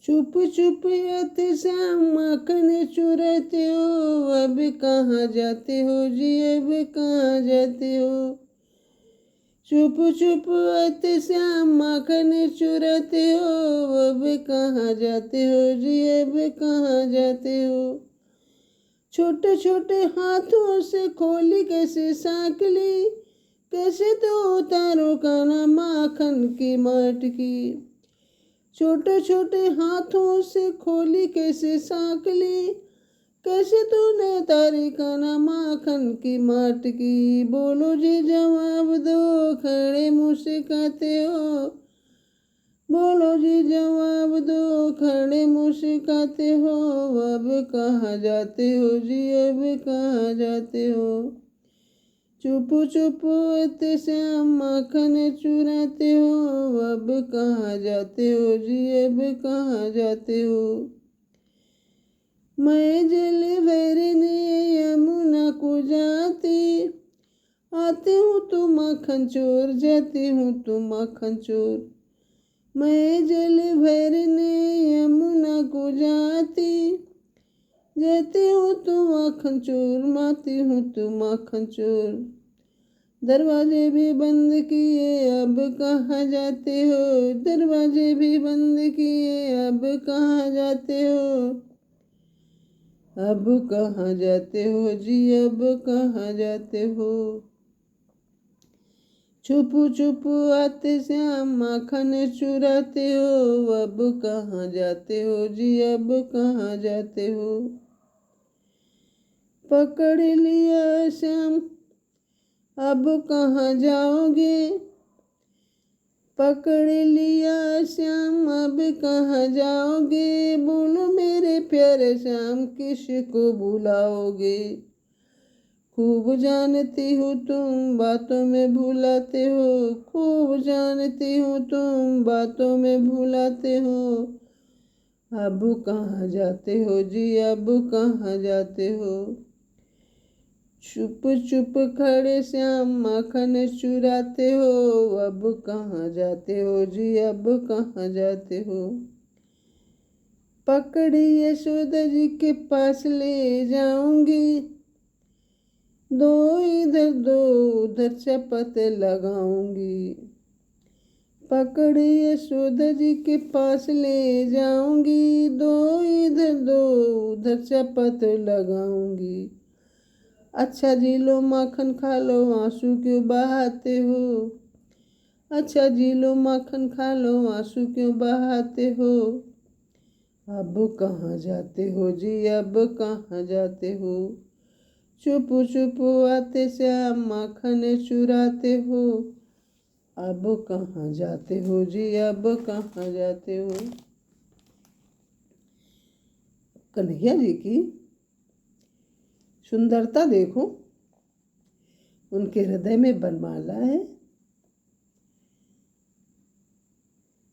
चुप चुप आते श्याम माखन चुराते हो, अब कहाँ जाते हो जी, अब कहाँ जाते हो। चुप चुप आते श्याम माखन चुराते हो, अब कहाँ जाते हो जी, अब कहाँ जाते हो। छोटे छोटे हाथों से खोली कैसे साकली, कैसे तो उतारो काना माखन की मटकी। छोटे छोटे हाथों से खोली कैसे साकली, कैसे तूने तारी काना माखन की मटकी। बोलो जी जवाब दो, खड़े मुस्कुराते हो। बोलो जी जवाब दो, खड़े मुस्कुराते हो। अब कहाँ जाते हो जी, अब कहाँ जाते हो। चुप चुप आते श्याम माखन चुराते हो, अब कहाँ जाते हो जी, अब कहाँ जाते हो। मैं जल भरने यमुना को जाती, आती हूँ तो माखन चोर, जाती हूँ तो माखन चोर। मैं जल भरने यमुना को जाती, जाती हूँ तो माखन चोर, माती हूँ तो माखन चोर। दरवाजे भी बंद किए, अब कहाँ जाते हो। दरवाजे भी बंद किए, अब कहाँ जाते हो। अब कहाँ जाते हो जी, अब कहाँ जाते हो। छुप छुप आते श्याम माखन चुराते हो, अब कहाँ जाते हो जी, अब कहाँ जाते हो। पकड़ लिया श्याम अब कहाँ जाओगे, पकड़ लिया श्याम अब कहाँ जाओगे। बोलो मेरे प्यारे श्याम किसको बुलाओगे। खूब जानती हूँ तुम बातों में भुलाते हो, खूब जानती हूँ तुम बातों में भुलाते हो। अब कहाँ जाते हो जी, अब कहाँ जाते हो। चुप चुप खड़े श्याम माखन चुराते हो, अब कहाँ जाते हो जी, अब कहाँ जाते हो। पकड़ी यशोदा जी के पास ले जाऊंगी, दो इधर दो उधर चपत लगाऊंगी। पकड़ी यशोदा जी के पास ले जाऊंगी, दो इधर दो उधर चपत लगाऊंगी। अच्छा जी लो माखन खा लो, आंसू क्यों बहाते हो। अच्छा जी लो माखन खा लो, आंसू क्यों बहाते हो। अब कहाँ जाते हो जी, अब कहाँ जाते हो। चुप चुप आते श्याम माखन चुराते हो, अब कहाँ जाते हो जी, अब कहाँ जाते हो। कन्हैया जी की सुंदरता देखो, उनके हृदय में बनमाला है,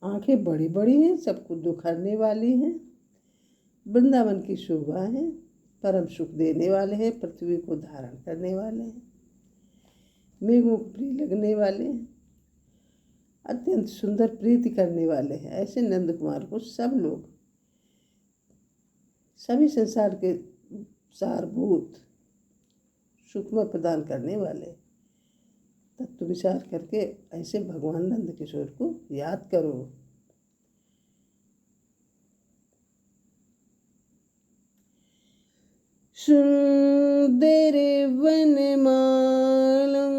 आंखें बड़ी बड़ी हैं, सबको दुखाने वाली हैं। वृंदावन की शोभा है, परम सुख देने वाले हैं, पृथ्वी को धारण करने वाले हैं, मेघों को प्रिय लगने वाले हैं, अत्यंत सुंदर प्रीति करने वाले हैं। ऐसे नंद कुमार को सब लोग, सभी संसार के सारभूत सुख में प्रदान करने वाले। तत्व विचार करके ऐसे भगवान नंद किशोर को याद करो। सुंदर वनमालं,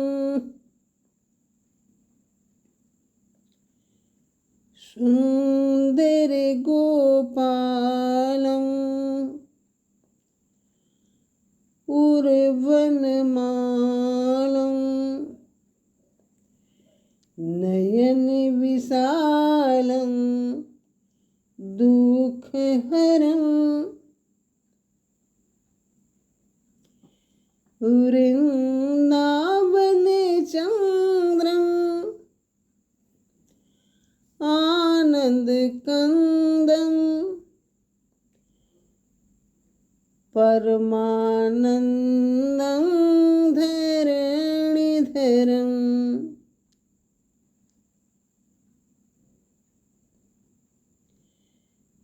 सुंदर गोपालं, उर्वनमालं, नयन विशालं, दुःखहरं, वृन्दावन चन्द्रं, आनन्दकन्दं, परमानन्दं धरणिधरम्।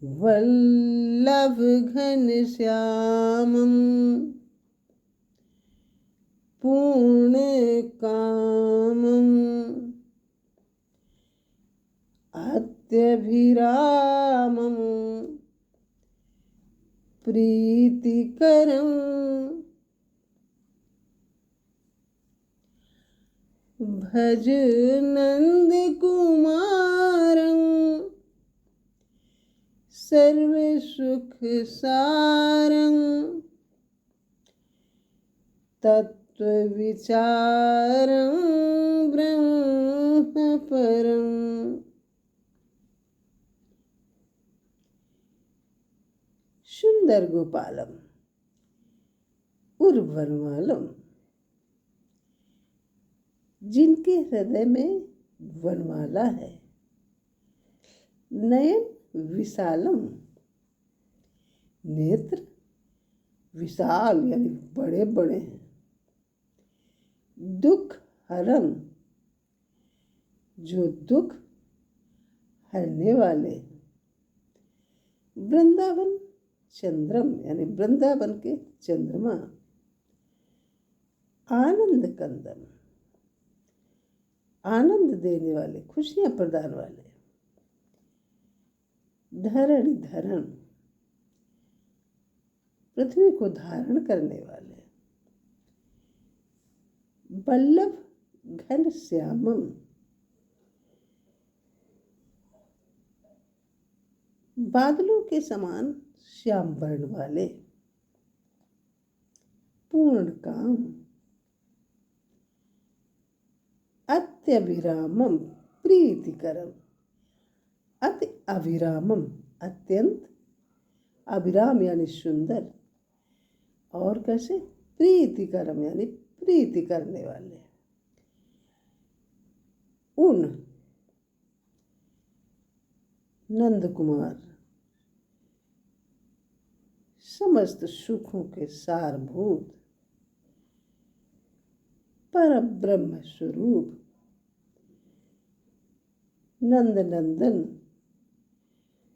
वल्लभ घनश्यामं पूर्णकामम् अत्यभिरामं प्रीतिकरं भज नन्दकुमारं सर्वसुखसारं तत्त्वविचारं ब्रह्मपरम्। सुंदर गोपालम उर्वरमालम, जिनके हृदय में वनमाला है। नयन विशालम, नेत्र विशाल यानी बड़े बड़े हैं। दुख हरम, जो दुख हरने वाले। वृंदावन चंद्रम यानी वृंदावन के चंद्रमा। आनंद कंदम, आनंद देने वाले, खुशियां प्रदान वाले। धरणि धरण, पृथ्वी को धारण करने वाले। वल्लभ घनश्यामम, बादलों के समान श्याम वर्ण वाले। पूर्ण काम, अत्यभिरामम प्रीतिकरम। अति अभिरामम, अत्यंत, अभिराम यानी सुंदर, और कैसे? प्रीतिकरम यानी प्रीति करने वाले। उन नंद कुमार, समस्त सुखों के सारभूत, पर ब्रह्म स्वरूप। नंद नंदन,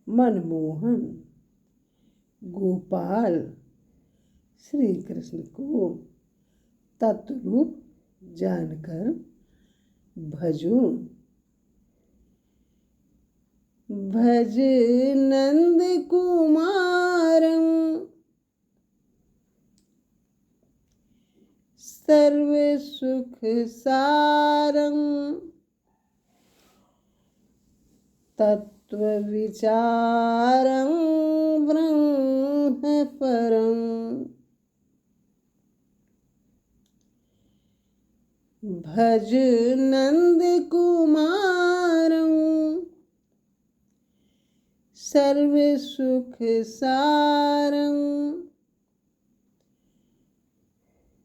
मनमोहन, गोपाल श्री कृष्ण को तत्वरूप जानकर भजो। भज नंद कुमारं सर्व सुख सारं तत्व विचारं ब्रह्म परं। भज नंद कुमारं सर्व सुख सारं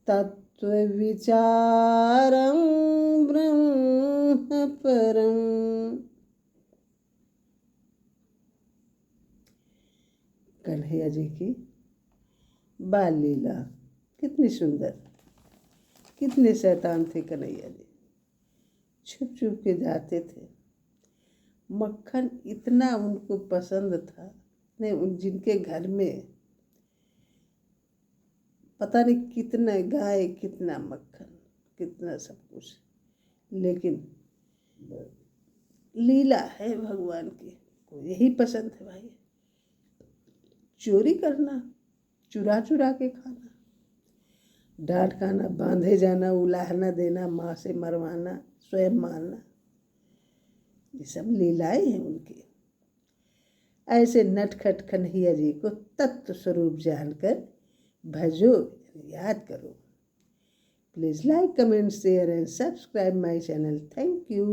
तत्व विचारं ब्रह्म परं। कन्हैया जी की बाल लीला कितनी सुंदर, कितने शैतान थे कन्हैया जी। छुप छुप के जाते थे। मक्खन इतना उनको पसंद था, ने जिनके घर में पता नहीं कितना गाय, कितना मक्खन, कितना सब कुछ, लेकिन लीला है भगवान की, को यही पसंद है भाई। चोरी करना, चुरा चुरा के खाना, डांट खाना, बांधे जाना, उलाहना देना, माँ से मरवाना, स्वयं मारना, ये सब लीलाएं हैं उनकी। ऐसे नटखट कन्हैया जी को तत्व स्वरूप जानकर भजो, याद करो। Please like, comment, share and subscribe my channel. Thank you.